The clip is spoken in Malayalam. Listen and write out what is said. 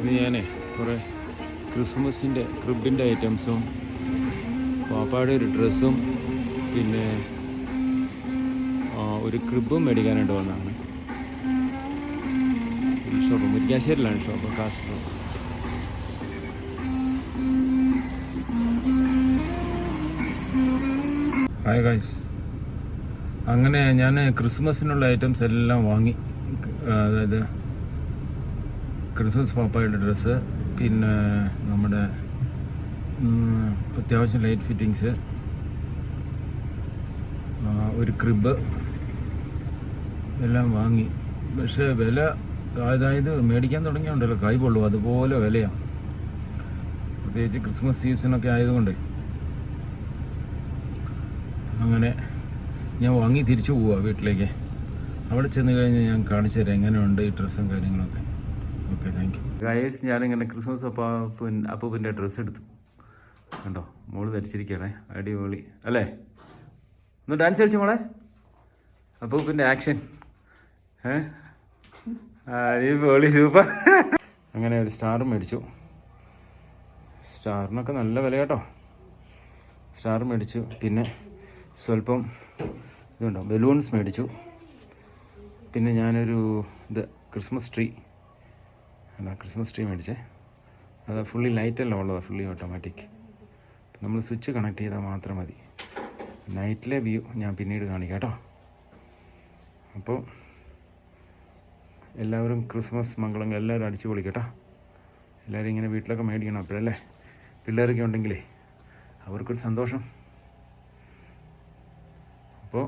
ഇത് ഞാനേ കുറേ ക്രിസ്മസിൻ്റെ ക്രിബിൻ്റെ ഐറ്റംസും പാപ്പായുടെ ഒരു ഡ്രസ്സും പിന്നെ ഒരു ക്രിബും മേടിക്കാനായിട്ട് വന്നതാണ്. ഷോപ്പ് മുരിക്കാശ്ശേരിയിലാണ് ഷോപ്പ്, കാസർഗോഡ്. ഹായ് ഗൈസ്, അങ്ങനെ ഞാൻ ക്രിസ്മസിനുള്ള ഐറ്റംസ് എല്ലാം വാങ്ങി. അതായത് ക്രിസ്മസ് പാപ്പായുടെ ഡ്രസ്സ്, പിന്നെ നമ്മുടെ അത്യാവശ്യം ലൈറ്റ് ഫിറ്റിങ്സ്, ഒരു ക്രിബ് എല്ലാം വാങ്ങി. പക്ഷേ വില, അതായത് മേടിക്കാൻ തുടങ്ങിയുണ്ടല്ലോ കൈ പൊള്ളും, അതുപോലെ വിലയാണ്. പ്രത്യേകിച്ച് ക്രിസ്മസ് സീസണൊക്കെ ആയതുകൊണ്ട് അങ്ങനെ ഞാൻ വാങ്ങി തിരിച്ചു പോവുക വീട്ടിലേക്ക്. അവിടെ ചെന്ന് കഴിഞ്ഞ് ഞാൻ കാണിച്ചു തരാം എങ്ങനെയുണ്ട് ഈ ഡ്രസ്സും കാര്യങ്ങളൊക്കെ. Okay, thank you guys. ഞാനിങ്ങനെ ക്രിസ്മസ് അപ്പൂപ്പിൻ്റെ ഡ്രസ്സ് എടുത്തു. കണ്ടോ, മോള് ധരിച്ചിരിക്കുകയാണേ, അടിപൊളി അല്ലേ? ഒന്ന് ഡാൻസ് കളിച്ചു മോളെ. അപ്പൂപ്പിൻ്റെ ആക്ഷൻ, അടിപൊളി, സൂപ്പർ. അങ്ങനെ ഒരു സ്റ്റാർ മേടിച്ചു. സ്റ്റാറിനൊക്കെ നല്ല വില കേട്ടോ. സ്റ്റാർ മേടിച്ചു. പിന്നെ സ്വല്പം ഇതുണ്ടോ, ബലൂൺസ് മേടിച്ചു. പിന്നെ ഞാനൊരു ക്രിസ്മസ് ട്രീ മേടിച്ചേ. അത് ഫുള്ളി ലൈറ്റെല്ലാം ഉള്ളതാണ്, ഫുള്ളി ഓട്ടോമാറ്റിക്. നമ്മൾ സ്വിച്ച് കണക്ട് ചെയ്താൽ മാത്രം മതി. നൈറ്റിലെ വ്യൂ ഞാൻ പിന്നീട് കാണിക്കാം കേട്ടോ. അപ്പോൾ എല്ലാവരും ക്രിസ്മസ് മംഗളങ്ങൾ എല്ലാവരും അടിച്ചു പൊളിക്കട്ടോ. എല്ലാവരും ഇങ്ങനെ വീട്ടിലൊക്കെ മേടിക്കണം. അപ്പോഴല്ലേ പിള്ളേരൊക്കെ ഉണ്ടെങ്കിലേ അവർക്കൊരു സന്തോഷം. അപ്പോൾ